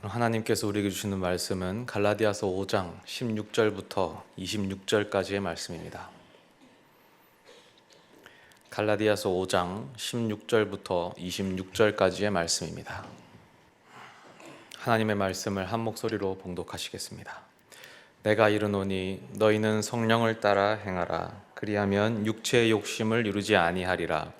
하나님께서 우리에게 주시는 말씀은 갈라디아서 5장 16절부터 26절까지의 말씀입니다. 갈라디아서 5장 16절부터 26절까지의 말씀입니다. 하나님의 말씀을 한 목소리로 봉독하시겠습니다. 내가 이르노니 너희는 성령을 따라 행하라. 그리하면 육체의 욕심을 이루지 아니하리라.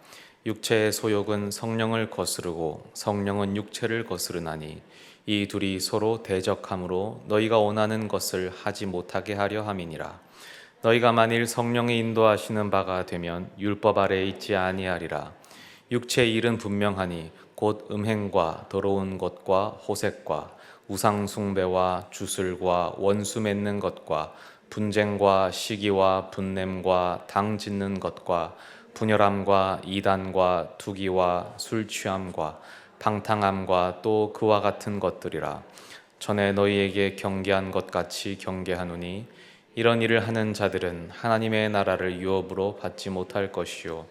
육체의 소욕은 성령을 거스르고 성령은 육체를 거스르나니 이 둘이 서로 대적함으로 너희가 원하는 것을 하지 못하게 하려 함이니라. 너희가 만일 성령이 인도하시는 바가 되면 율법 아래에 있지 아니하리라. 육체의 일은 분명하니 곧 음행과 더러운 것과 호색과 우상 숭배와 주술과 원수 맺는 것과 분쟁과 시기와 분냄과 당 짓는 것과 분열함과 이단과 투기와 술 취함과 방탕함과 또 그와 같은 것들이라. 전에 너희에게 경계한 것 같이 경계하노니 이런 일을 하는 자들은 하나님의 나라를 유업으로 받지 못할 것이요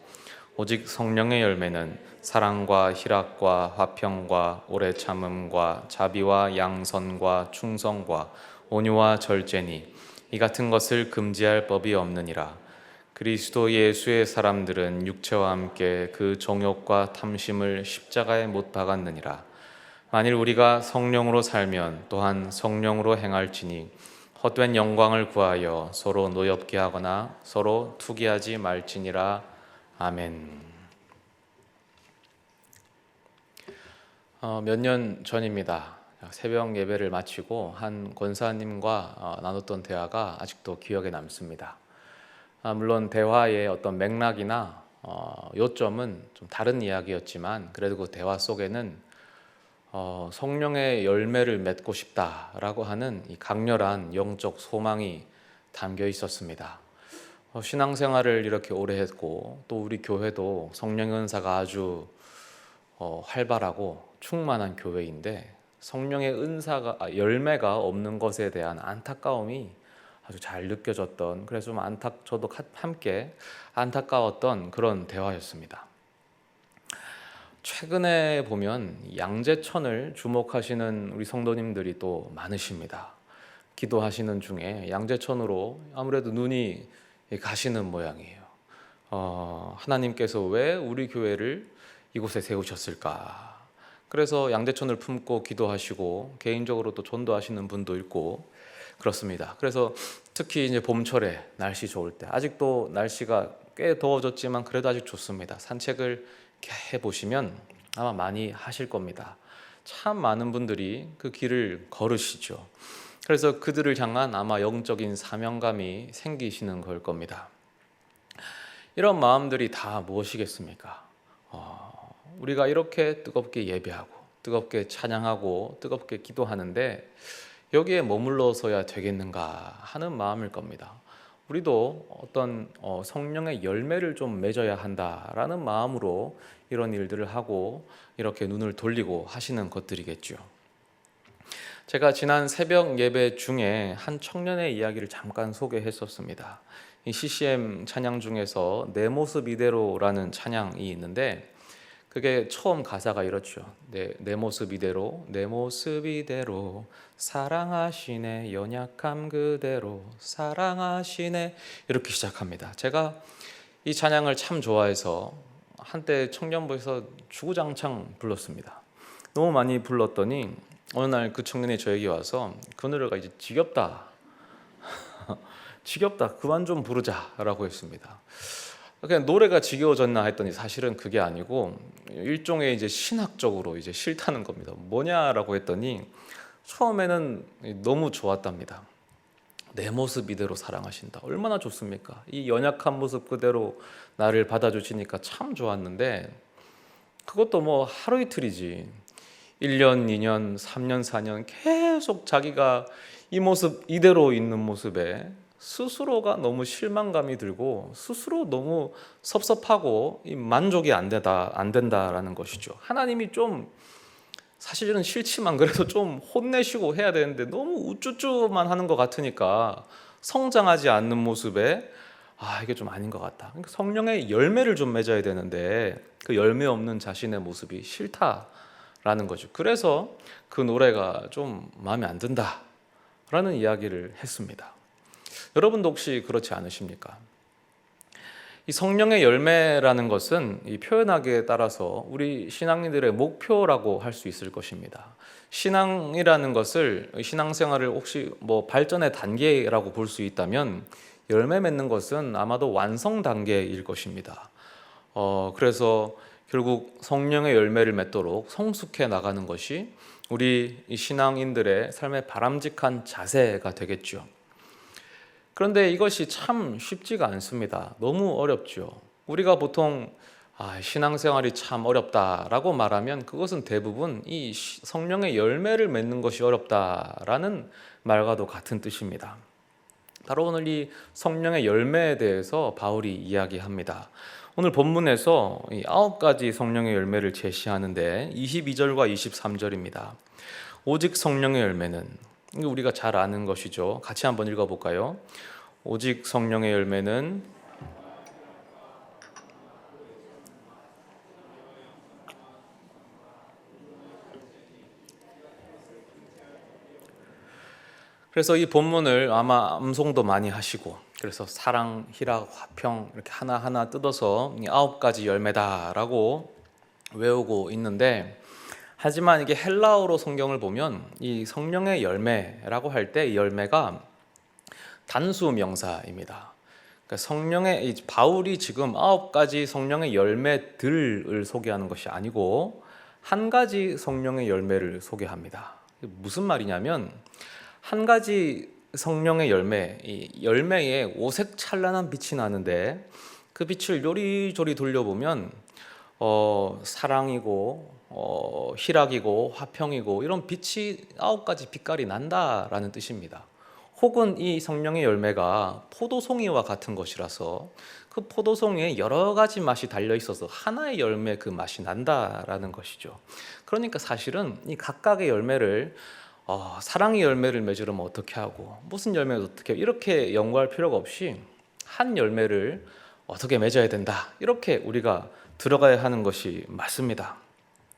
오직 성령의 열매는 사랑과 희락과 화평과 오래 참음과 자비와 양선과 충성과 온유와 절제니 이 같은 것을 금지할 법이 없느니라. 그리스도 예수의 사람들은 육체와 함께 그 정욕과 탐심을 십자가에 못 박았느니라. 만일 우리가 성령으로 살면 또한 성령으로 행할지니 헛된 영광을 구하여 서로 노엽게 하거나 서로 투기하지 말지니라. 아멘. 몇 년 전입니다. 새벽 예배를 마치고 한 권사님과 나눴던 대화가 아직도 기억에 남습니다. 물론 대화의 어떤 맥락이나 요점은 좀 다른 이야기였지만 그래도 그 대화 속에는 성령의 열매를 맺고 싶다라고 하는 이 강렬한 영적 소망이 담겨 있었습니다. 신앙생활을 이렇게 오래 했고 또 우리 교회도 성령 은사가 아주 활발하고 충만한 교회인데 성령의 은사가 열매가 없는 것에 대한 안타까움이 아주 잘 느껴졌던, 그래서 좀 저도 함께 안타까웠던 그런 대화였습니다. 최근에 보면 양재천을 주목하시는 우리 성도님들이 또 많으십니다. 기도하시는 중에 양재천으로 아무래도 눈이 가시는 모양이에요. 하나님께서 왜 우리 교회를 이곳에 세우셨을까? 그래서 양재천을 품고 기도하시고 개인적으로 또 전도하시는 분도 있고 그렇습니다. 그래서 특히 이제 봄철에 날씨 좋을 때, 아직도 날씨가 꽤 더워졌지만 그래도 아직 좋습니다. 산책을 이렇게 해보시면 아마 많이 하실 겁니다. 참 많은 분들이 그 길을 걸으시죠. 그래서 그들을 향한 아마 영적인 사명감이 생기시는 걸 겁니다. 이런 마음들이 다 무엇이겠습니까? 우리가 이렇게 뜨겁게 예배하고 뜨겁게 찬양하고 뜨겁게 기도하는데 여기에 머물러서야 되겠는가 하는 마음일 겁니다. 우리도 어떤 성령의 열매를 좀 맺어야 한다라는 마음으로 이런 일들을 하고 이렇게 눈을 돌리고 하시는 것들이겠죠. 제가 지난 새벽 예배 중에 한 청년의 이야기를 잠깐 소개했었습니다. 이 CCM 찬양 중에서 내 모습 이대로라는 찬양이 있는데 그게 처음 가사가 이렇죠. 내 모습 이대로, 내 모습 이대로 사랑하시네, 연약함 그대로 사랑하시네, 이렇게 시작합니다. 제가 이 찬양을 참 좋아해서 한때 청년부에서 주구장창 불렀습니다. 너무 많이 불렀더니 어느 날 그 청년이 저에게 와서 그 노래가 이제 지겹다 지겹다, 그만 좀 부르자라고 했습니다. 그냥 노래가 지겨워졌나 했더니 사실은 그게 아니고 일종의 이제 신학적으로 이제 싫다는 겁니다. 뭐냐라고 했더니 처음에는 너무 좋았답니다. 내 모습 이대로 사랑하신다, 얼마나 좋습니까? 이 연약한 모습 그대로 나를 받아주시니까 참 좋았는데 그것도 뭐 하루 이틀이지 1년, 2년, 3년, 4년 계속 자기가 이 모습 이대로 있는 모습에 스스로가 너무 실망감이 들고 스스로 너무 섭섭하고 만족이 안 된다라는 것이죠. 하나님이 좀 사실은 싫지만 그래도 좀 혼내시고 해야 되는데 너무 우쭈쭈만 하는 것 같으니까 성장하지 않는 모습에 이게 좀 아닌 것 같다. 그러니까 성령의 열매를 좀 맺어야 되는데 그 열매 없는 자신의 모습이 싫다 라는 거죠. 그래서 그 노래가 좀 마음에 안 든다라는 이야기를 했습니다. 여러분도 혹시 그렇지 않으십니까? 이 성령의 열매라는 것은 이 표현하기에 따라서 우리 신앙인들의 목표라고 할 수 있을 것입니다. 신앙이라는 것을, 신앙생활을 혹시 발전의 단계라고 볼 수 있다면 열매 맺는 것은 아마도 완성 단계일 것입니다. 그래서 결국 성령의 열매를 맺도록 성숙해 나가는 것이 우리 신앙인들의 삶의 바람직한 자세가 되겠죠. 그런데 이것이 참 쉽지가 않습니다. 너무 어렵죠. 우리가 보통 신앙생활이 참 어렵다라고 말하면 그것은 대부분 이 성령의 열매를 맺는 것이 어렵다라는 말과도 같은 뜻입니다. 바로 오늘 이 성령의 열매에 대해서 바울이 이야기합니다. 오늘 본문에서 이 9가지 성령의 열매를 제시하는데 22절과 23절입니다. 오직 성령의 열매는, 우리가 잘 아는 것이죠. 같이 한번 읽어볼까요? 오직 성령의 열매는 그래서 이 본문을 아마 암송도 많이 하시고, 그래서 사랑, 희락, 화평 이렇게 하나하나 뜯어서 9가지 열매다라고 외우고 있는데, 하지만 이게 헬라어로 성경을 보면 이 성령의 열매라고 할 때 이 열매가 단수 명사입니다. 그러니까 성령의, 바울이 지금 9가지 성령의 열매들을 소개하는 것이 아니고 한 가지 성령의 열매를 소개합니다. 무슨 말이냐면, 한 가지 성령의 열매, 이 열매에 오색 찬란한 빛이 나는데 그 빛을 요리조리 돌려보면 사랑이고 희락이고 화평이고 이런 빛이 9가지 빛깔이 난다라는 뜻입니다. 혹은 이 성령의 열매가 포도송이와 같은 것이라서 그 포도송이에 여러 가지 맛이 달려 있어서 하나의 열매 그 맛이 난다라는 것이죠. 그러니까 사실은 이 각각의 열매를 사랑의 열매를 맺으려면 어떻게 하고 무슨 열매를 어떻게 하고 이렇게 연구할 필요가 없이 한 열매를 어떻게 맺어야 된다, 이렇게 우리가 들어가야 하는 것이 맞습니다.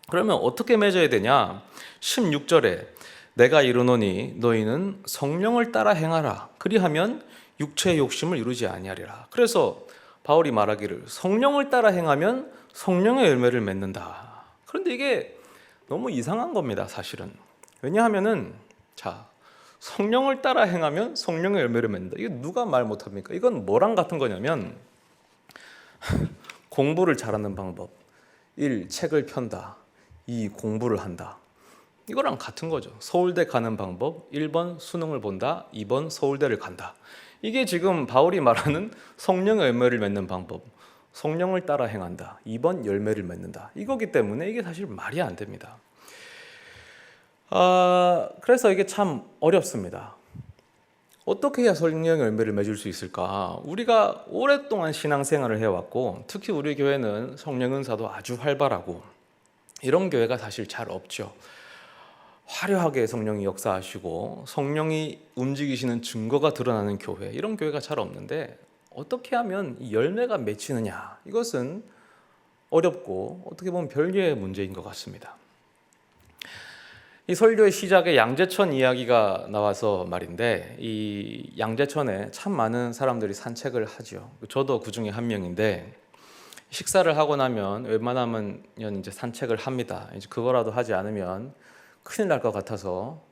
그러면 어떻게 맺어야 되냐? 16절에 내가 이르노니 너희는 성령을 따라 행하라, 그리하면 육체의 욕심을 이루지 아니하리라. 그래서 바울이 말하기를 성령을 따라 행하면 성령의 열매를 맺는다. 그런데 이게 너무 이상한 겁니다, 사실은. 왜냐하면은 성령을 따라 행하면 성령의 열매를 맺는다. 이게 누가 말 못합니까? 이건 뭐랑 같은 거냐면 공부를 잘하는 방법, 1. 책을 편다, 2. 공부를 한다. 이거랑 같은 거죠. 서울대 가는 방법, 1번 수능을 본다, 2번 서울대를 간다. 이게 지금 바울이 말하는 성령의 열매를 맺는 방법, 성령을 따라 행한다, 2번 열매를 맺는다. 이거기 때문에 이게 사실 말이 안 됩니다. 그래서 이게 참 어렵습니다. 어떻게 해야 성령의 열매를 맺을 수 있을까? 우리가 오랫동안 신앙생활을 해왔고, 특히 우리 교회는 성령 은사도 아주 활발하고 이런 교회가 사실 잘 없죠. 화려하게 성령이 역사하시고 성령이 움직이시는 증거가 드러나는 교회, 이런 교회가 잘 없는데 어떻게 하면 이 열매가 맺히느냐, 이것은 어렵고 어떻게 보면 별개의 문제인 것 같습니다. 이 설교의 시작에 양재천 이야기가 나와서 말인데, 이 양재천에 참 많은 사람들이 산책을 하죠. 저도 그 중에 한 명인데, 식사를 하고 나면 웬만하면 이제 산책을 합니다. 이제 그거라도 하지 않으면 큰일 날 것 같아서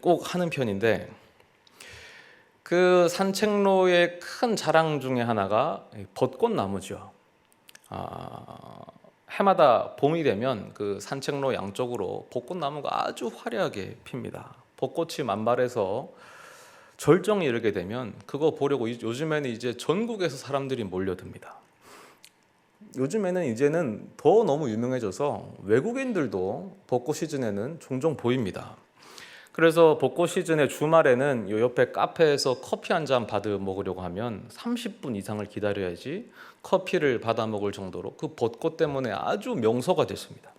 꼭 하는 편인데, 그 산책로의 큰 자랑 중에 하나가 벚꽃나무죠. 해마다 봄이 되면 그 산책로 양쪽으로 벚꽃나무가 아주 화려하게 핍니다. 벚꽃이 만발해서 절정에 이르게 되면 그거 보려고 요즘에는 이제 전국에서 사람들이 몰려듭니다. 요즘에는 이제는 더 너무 유명해져서 외국인들도 벚꽃 시즌에는 종종 보입니다. 그래서 벚꽃 시즌의 주말에는 요 옆에 카페에서 커피 한 잔 받아 먹으려고 하면 30분 이상을 기다려야지 커피를 받아 먹을 정도로 그 벚꽃 때문에 아주 명소가 됐습니다.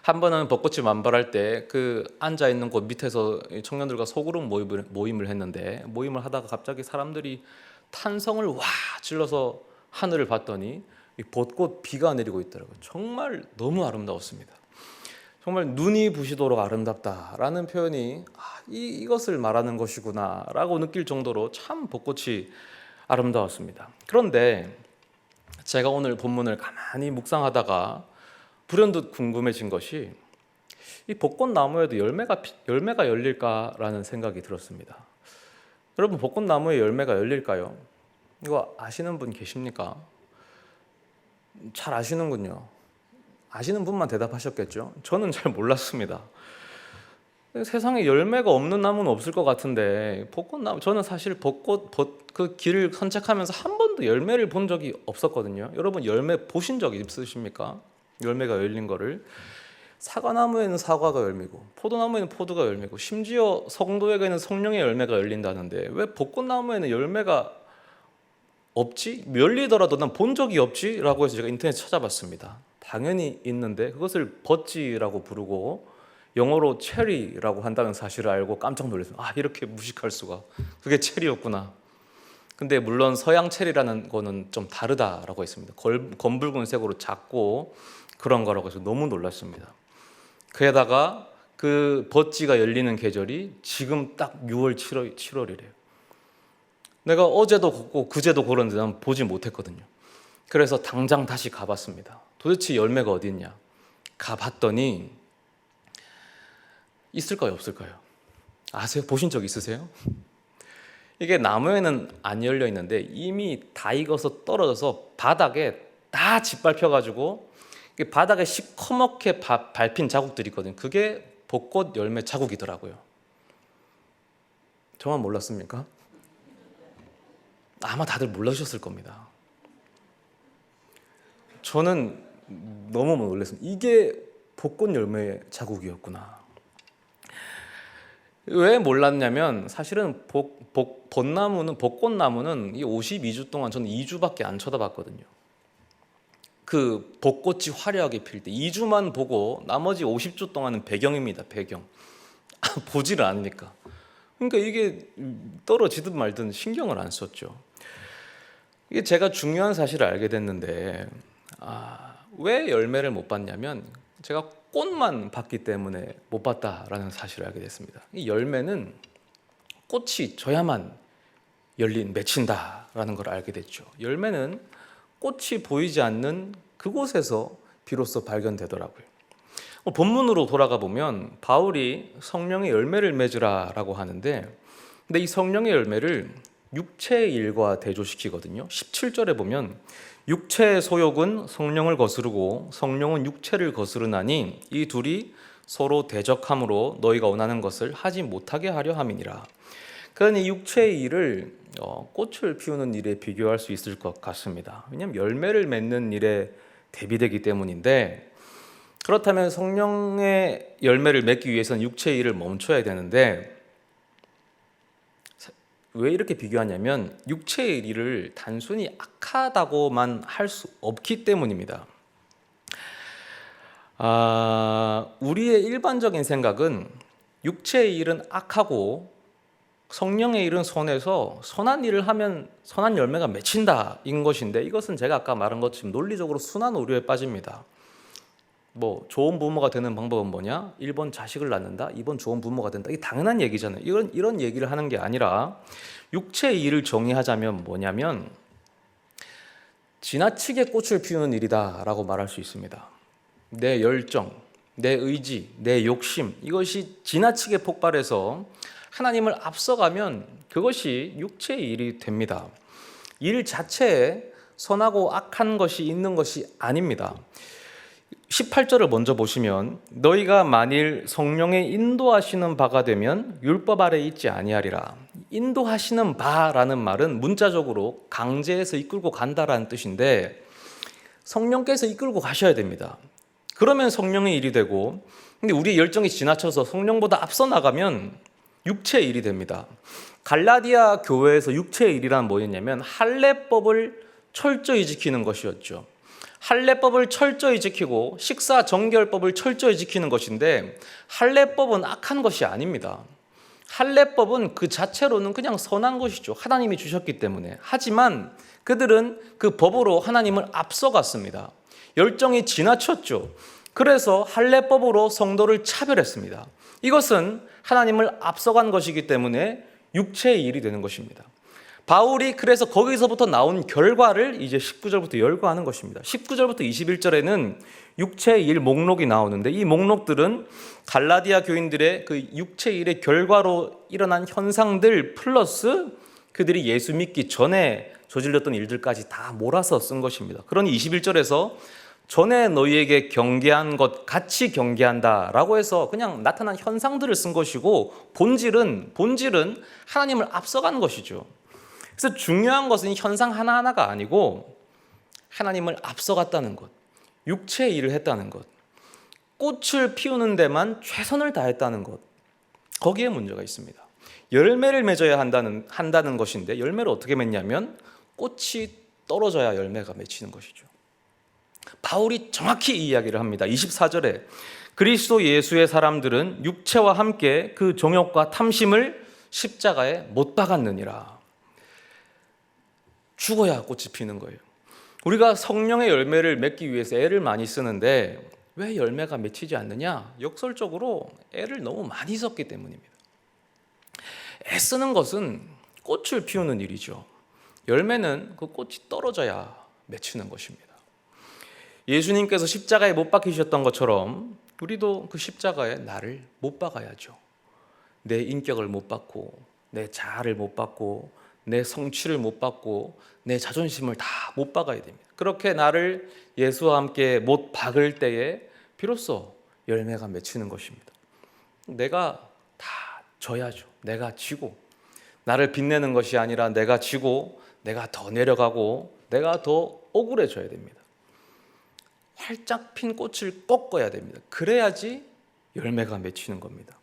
한 번은 벚꽃이 만발할 때 그 앉아 있는 곳 밑에서 청년들과 소그룹 모임을 했는데, 모임을 하다가 갑자기 사람들이 탄성을 와 질러서 하늘을 봤더니 이 벚꽃 비가 내리고 있더라고요. 정말 너무 아름다웠습니다. 정말 눈이 부시도록 아름답다라는 표현이 이것을 말하는 것이구나라고 느낄 정도로 참 벚꽃이 아름다웠습니다. 그런데 제가 오늘 본문을 가만히 묵상하다가 불현듯 궁금해진 것이 이 벚꽃나무에도 열매가 열릴까라는 생각이 들었습니다. 여러분, 벚꽃나무에 열매가 열릴까요? 이거 아시는 분 계십니까? 잘 아시는군요. 아시는 분만 대답하셨겠죠? 저는 잘 몰랐습니다. 세상에 열매가 없는 나무는 없을 것 같은데 벚꽃나무, 저는 사실 그 길을 산책하면서 한 번도 열매를 본 적이 없었거든요. 여러분, 열매 보신 적 있으십니까? 열매가 열린 거를. 사과나무에는 사과가 열매고 포도나무에는 포도가 열매고 심지어 성도에게는 성령의 열매가 열린다는데 왜 벚꽃나무에는 열매가 없지? 열리더라도 난 본 적이 없지? 라고 해서 제가 인터넷에 찾아봤습니다. 당연히 있는데 그것을 버찌라고 부르고 영어로 체리라고 한다는 사실을 알고 깜짝 놀랐어요. 이렇게 무식할 수가. 그게 체리였구나. 근데 물론 서양 체리라는 거는 좀 다르다라고 했습니다. 검붉은 색으로 작고 그런 거라고 해서 너무 놀랐습니다. 그에다가 그 버찌가 열리는 계절이 지금 딱 6월, 7월이래요. 내가 어제도 걷고 그제도 걸었는데 난 보지 못했거든요. 그래서 당장 다시 가봤습니다. 도대체 열매가 어디 있냐? 가봤더니 있을까요, 없을까요? 아세요? 보신 적 있으세요? 이게 나무에는 안 열려 있는데 이미 다 익어서 떨어져서 바닥에 다 짓밟혀가지고 바닥에 시커멓게 밟힌 자국들이 있거든요. 그게 벚꽃 열매 자국이더라고요. 저만 몰랐습니까? 아마 다들 몰라주셨을 겁니다. 저는 너무 놀랐습니다. 이게 벚꽃 열매 자국이었구나. 왜 몰랐냐면 사실은 벚꽃나무는 이 52주 동안 저는 2주밖에 안 쳐다봤거든요. 그 벚꽃이 화려하게 필 때 2주만 보고 나머지 50주 동안은 배경입니다. 배경. 보지를 않으니까. 그러니까 이게 떨어지든 말든 신경을 안 썼죠. 이게 제가 중요한 사실을 알게 됐는데 왜 열매를 못 봤냐면 제가 꽃만 봤기 때문에 못 봤다라는 사실을 알게 됐습니다. 이 열매는 꽃이 져야만 맺힌다라는 걸 알게 됐죠. 열매는 꽃이 보이지 않는 그곳에서 비로소 발견되더라고요. 본문으로 돌아가 보면 바울이 성령의 열매를 맺으라라고 하는데 근데 이 성령의 열매를 육체의 일과 대조시키거든요. 17절에 보면 육체의 소욕은 성령을 거스르고 성령은 육체를 거스르나니 이 둘이 서로 대적함으로 너희가 원하는 것을 하지 못하게 하려 함이니라. 그러니 육체의 일을 꽃을 피우는 일에 비교할 수 있을 것 같습니다. 왜냐하면 열매를 맺는 일에 대비되기 때문인데 그렇다면 성령의 열매를 맺기 위해서는 육체의 일을 멈춰야 되는데 왜 이렇게 비교하냐면 육체의 일을 단순히 악하다고만 할 수 없기 때문입니다. 우리의 일반적인 생각은 육체의 일은 악하고 성령의 일은 선해서 선한 일을 하면 선한 열매가 맺힌다인 것인데 이것은 제가 아까 말한 것처럼 논리적으로 순환 오류에 빠집니다. 좋은 부모가 되는 방법은 뭐냐? 1번 자식을 낳는다, 2번 좋은 부모가 된다. 이게 당연한 얘기잖아요. 이런 얘기를 하는 게 아니라 육체의 일을 정의하자면 뭐냐면 지나치게 꽃을 피우는 일이다라고 말할 수 있습니다. 내 열정, 내 의지, 내 욕심 이것이 지나치게 폭발해서 하나님을 앞서가면 그것이 육체의 일이 됩니다. 일 자체에 선하고 악한 것이 있는 것이 아닙니다. 18절을 먼저 보시면 너희가 만일 성령의 인도하시는 바가 되면 율법 아래 있지 아니하리라. 인도하시는 바라는 말은 문자적으로 강제해서 이끌고 간다라는 뜻인데 성령께서 이끌고 가셔야 됩니다. 그러면 성령의 일이 되고 근데 우리의 열정이 지나쳐서 성령보다 앞서 나가면 육체의 일이 됩니다. 갈라디아 교회에서 육체의 일이란 뭐였냐면 할례법을 철저히 지키는 것이었죠. 할례법을 철저히 지키고 식사 정결법을 철저히 지키는 것인데 할례법은 악한 것이 아닙니다. 할례법은 그 자체로는 그냥 선한 것이죠. 하나님이 주셨기 때문에. 하지만 그들은 그 법으로 하나님을 앞서갔습니다. 열정이 지나쳤죠. 그래서 할례법으로 성도를 차별했습니다. 이것은 하나님을 앞서간 것이기 때문에 육체의 일이 되는 것입니다. 바울이 그래서 거기서부터 나온 결과를 이제 19절부터 열거하는 것입니다. 19절부터 21절에는 육체의 일 목록이 나오는데, 이 목록들은 갈라디아 교인들의 그 육체의 일의 결과로 일어난 현상들 플러스 그들이 예수 믿기 전에 저질렀던 일들까지 다 몰아서 쓴 것입니다. 그러니 21절에서 전에 너희에게 경계한 것 같이 경계한다라고 해서 그냥 나타난 현상들을 쓴 것이고, 본질은 하나님을 앞서가는 것이죠. 그래서 중요한 것은 현상 하나하나가 아니고 하나님을 앞서갔다는 것, 육체의 일을 했다는 것, 꽃을 피우는 데만 최선을 다했다는 것, 거기에 문제가 있습니다. 열매를 맺어야 한다는 것인데, 열매를 어떻게 맺냐면 꽃이 떨어져야 열매가 맺히는 것이죠. 바울이 정확히 이 이야기를 합니다. 24절에 그리스도 예수의 사람들은 육체와 함께 그 정욕과 탐심을 십자가에 못 박았느니라. 죽어야 꽃이 피는 거예요. 우리가 성령의 열매를 맺기 위해서 애를 많이 쓰는데 왜 열매가 맺히지 않느냐? 역설적으로 애를 너무 많이 썼기 때문입니다. 애쓰는 것은 꽃을 피우는 일이죠. 열매는 그 꽃이 떨어져야 맺히는 것입니다. 예수님께서 십자가에 못 박히셨던 것처럼 우리도 그 십자가에 나를 못 박아야죠. 내 인격을 못 박고, 내 자아를 못 박고, 내 성취를 못 박고, 내 자존심을 다 못 박아야 됩니다. 그렇게 나를 예수와 함께 못 박을 때에 비로소 열매가 맺히는 것입니다. 내가 다 져야죠. 내가 지고, 나를 빛내는 것이 아니라 내가 지고, 내가 더 내려가고, 내가 더 억울해져야 됩니다. 활짝 핀 꽃을 꺾어야 됩니다. 그래야지 열매가 맺히는 겁니다.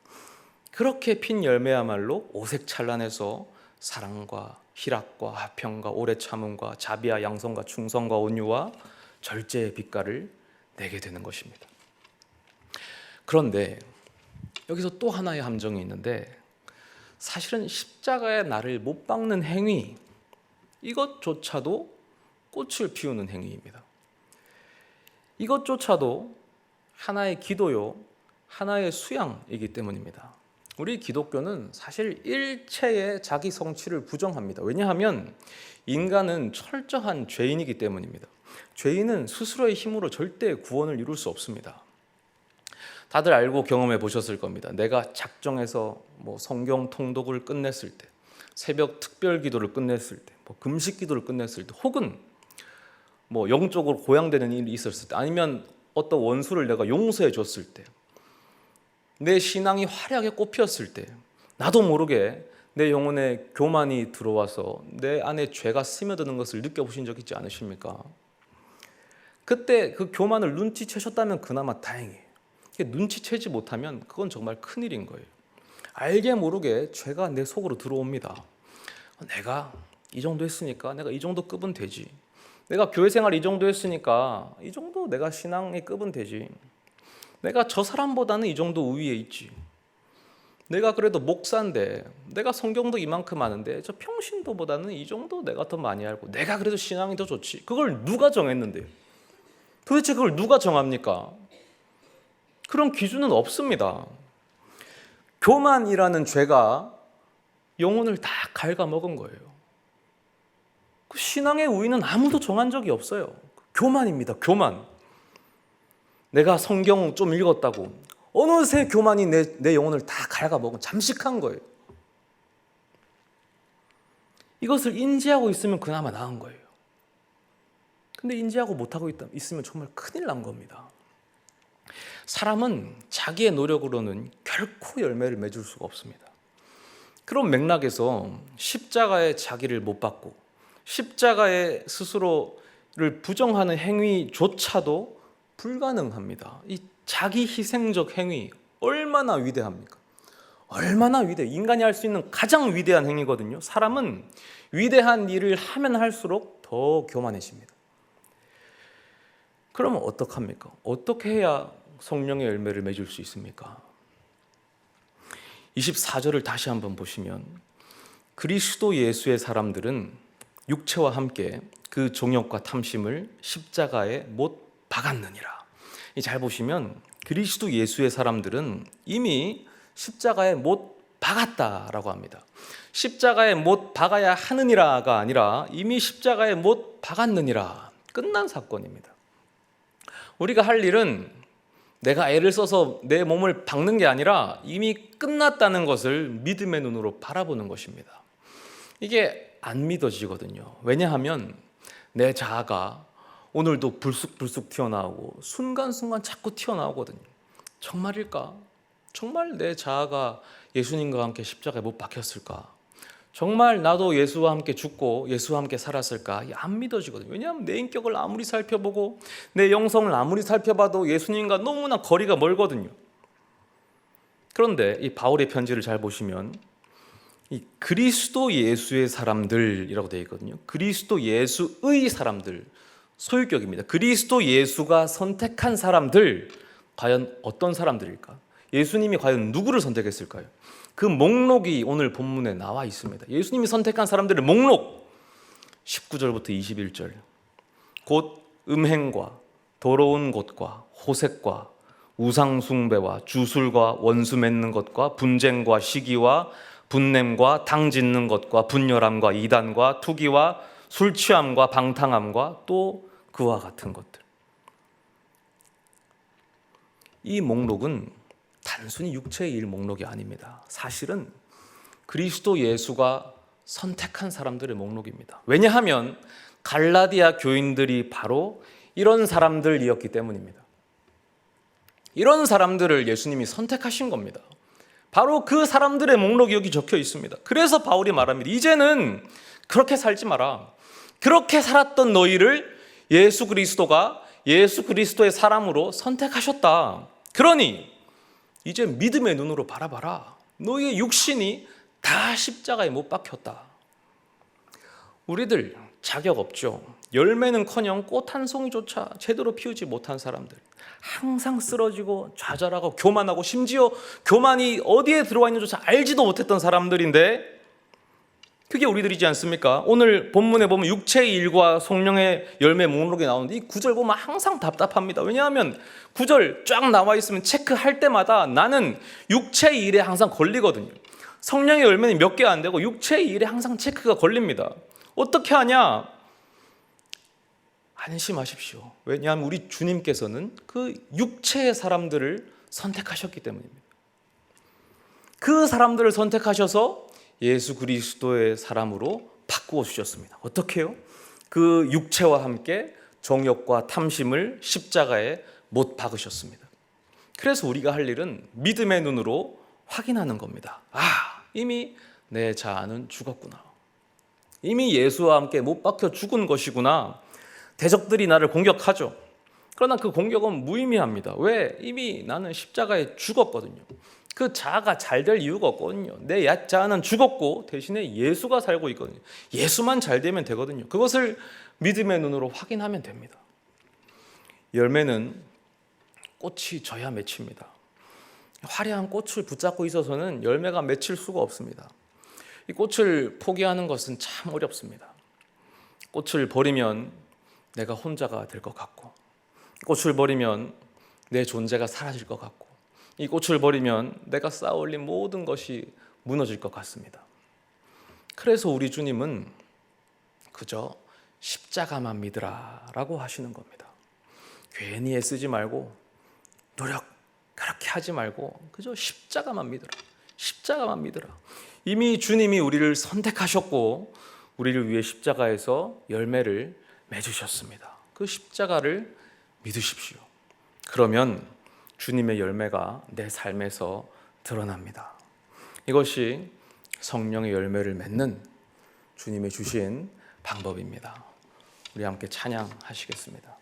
그렇게 핀 열매야말로 오색찬란해서 사랑과 희락과 화평과 오래 참음과 자비와 양성과 충성과 온유와 절제의 빛깔을 내게 되는 것입니다. 그런데 여기서 또 하나의 함정이 있는데, 사실은 십자가에 나를 못 박는 행위, 이것조차도 꽃을 피우는 행위입니다. 이것조차도 하나의 기도요, 하나의 수양이기 때문입니다. 우리 기독교는 사실 일체의 자기 성취를 부정합니다. 왜냐하면 인간은 철저한 죄인이기 때문입니다. 죄인은 스스로의 힘으로 절대 구원을 이룰 수 없습니다. 다들 알고 경험해 보셨을 겁니다. 내가 작정해서 성경 통독을 끝냈을 때, 새벽 특별 기도를 끝냈을 때, 금식 기도를 끝냈을 때, 혹은 영적으로 고양되는 일이 있었을 때, 아니면 어떤 원수를 내가 용서해 줬을 때, 내 신앙이 화려하게 꽃피었을 때, 나도 모르게 내 영혼에 교만이 들어와서 내 안에 죄가 스며드는 것을 느껴보신 적 있지 않으십니까? 그때 그 교만을 눈치채셨다면 그나마 다행이에요. 눈치채지 못하면 그건 정말 큰일인 거예요. 알게 모르게 죄가 내 속으로 들어옵니다. 내가 이 정도 했으니까 내가 이 정도 급은 되지. 내가 교회 생활 이 정도 했으니까 이 정도 내가 신앙의 급은 되지. 내가 저 사람보다는 이 정도 우위에 있지. 내가 그래도 목사인데, 내가 성경도 이만큼 아는데 저 평신도보다는 이 정도 내가 더 많이 알고, 내가 그래도 신앙이 더 좋지. 그걸 누가 정했는데요? 도대체 그걸 누가 정합니까? 그런 기준은 없습니다. 교만이라는 죄가 영혼을 다 갉아먹은 거예요. 그 신앙의 우위는 아무도 정한 적이 없어요. 교만입니다. 교만. 내가 성경 좀 읽었다고 어느새 교만이 내 영혼을 다 갉아먹은, 잠식한 거예요. 이것을 인지하고 있으면 그나마 나은 거예요. 근데 인지하고 못하고 있으면 정말 큰일 난 겁니다. 사람은 자기의 노력으로는 결코 열매를 맺을 수가 없습니다. 그런 맥락에서 십자가에 자기를 못 박고 십자가에 스스로를 부정하는 행위조차도 불가능합니다. 이 자기 희생적 행위 얼마나 위대합니까? 얼마나 위대, 인간이 할 수 있는 가장 위대한 행위거든요. 사람은 위대한 일을 하면 할수록 더 교만해집니다. 그러면 어떡합니까? 어떻게 해야 성령의 열매를 맺을 수 있습니까? 24절을 다시 한번 보시면 그리스도 예수의 사람들은 육체와 함께 그 정욕과 탐심을 십자가에 못 박았느니라. 잘 보시면 그리스도 예수의 사람들은 이미 십자가에 못 박았다라고 합니다. 십자가에 못 박아야 하느니라가 아니라 이미 십자가에 못 박았느니라. 끝난 사건입니다. 우리가 할 일은 내가 애를 써서 내 몸을 박는 게 아니라 이미 끝났다는 것을 믿음의 눈으로 바라보는 것입니다. 이게 안 믿어지거든요. 왜냐하면 내 자아가 오늘도 불쑥불쑥 튀어나오고 순간순간 자꾸 튀어나오거든요. 정말일까? 정말 내 자아가 예수님과 함께 십자가에 못 박혔을까? 정말 나도 예수와 함께 죽고 예수와 함께 살았을까? 안 믿어지거든요. 왜냐하면 내 인격을 아무리 살펴보고 내 영성을 아무리 살펴봐도 예수님과 너무나 거리가 멀거든요. 그런데 이 바울의 편지를 잘 보시면 이 그리스도 예수의 사람들이라고 되어 있거든요. 그리스도 예수의 사람들, 소유격입니다. 그리스도 예수가 선택한 사람들, 과연 어떤 사람들일까? 예수님이 과연 누구를 선택했을까요? 그 목록이 오늘 본문에 나와 있습니다. 예수님이 선택한 사람들의 목록, 19절부터 21절. 곧 음행과 더러운 것과 호색과 우상숭배와 주술과 원수 맺는 것과 분쟁과 시기와 분냄과 당 짓는 것과 분열함과 이단과 투기와 술 취함과 방탕함과 또 그와 같은 것들. 이 목록은 단순히 육체의 일 목록이 아닙니다. 사실은 그리스도 예수가 선택한 사람들의 목록입니다. 왜냐하면 갈라디아 교인들이 바로 이런 사람들이었기 때문입니다. 이런 사람들을 예수님이 선택하신 겁니다. 바로 그 사람들의 목록이 여기 적혀 있습니다. 그래서 바울이 말합니다. 이제는 그렇게 살지 마라. 그렇게 살았던 너희를 예수 그리스도가 예수 그리스도의 사람으로 선택하셨다. 그러니 이제 믿음의 눈으로 바라봐라. 너희의 육신이 다 십자가에 못 박혔다. 우리들 자격 없죠. 열매는커녕 꽃 한 송이조차 제대로 피우지 못한 사람들, 항상 쓰러지고 좌절하고 교만하고 심지어 교만이 어디에 들어와 있는지조차 알지도 못했던 사람들인데 그게 우리들이지 않습니까? 오늘 본문에 보면 육체의 일과 성령의 열매 목록이 나오는데 이 구절 보면 항상 답답합니다. 왜냐하면 구절 쫙 나와 있으면 체크할 때마다 나는 육체의 일에 항상 걸리거든요. 성령의 열매는 몇 개 안 되고 육체의 일에 항상 체크가 걸립니다. 어떻게 하냐? 안심하십시오. 왜냐하면 우리 주님께서는 그 육체의 사람들을 선택하셨기 때문입니다. 그 사람들을 선택하셔서 예수 그리스도의 사람으로 바꾸어 주셨습니다. 어떻게 해요? 그 육체와 함께 정욕과 탐심을 십자가에 못 박으셨습니다. 그래서 우리가 할 일은 믿음의 눈으로 확인하는 겁니다. 이미 내 자아는 죽었구나. 이미 예수와 함께 못 박혀 죽은 것이구나. 대적들이 나를 공격하죠. 그러나 그 공격은 무의미합니다. 왜? 이미 나는 십자가에 죽었거든요. 그 자아가 잘 될 이유가 없거든요. 내 자아는 죽었고 대신에 예수가 살고 있거든요. 예수만 잘 되면 되거든요. 그것을 믿음의 눈으로 확인하면 됩니다. 열매는 꽃이 져야 맺힙니다. 화려한 꽃을 붙잡고 있어서는 열매가 맺힐 수가 없습니다. 이 꽃을 포기하는 것은 참 어렵습니다. 꽃을 버리면 내가 혼자가 될 것 같고, 꽃을 버리면 내 존재가 사라질 것 같고, 이 꽃을 버리면 내가 쌓아올린 모든 것이 무너질 것 같습니다. 그래서 우리 주님은 그저 십자가만 믿으라 라고 하시는 겁니다. 괜히 애쓰지 말고 노력 그렇게 하지 말고 그저 십자가만 믿으라. 십자가만 믿으라. 이미 주님이 우리를 선택하셨고 우리를 위해 십자가에서 열매를 맺으셨습니다. 그 십자가를 믿으십시오. 그러면 주님의 열매가 내 삶에서 드러납니다. 이것이 성령의 열매를 맺는 주님의 주신 방법입니다. 우리 함께 찬양하시겠습니다.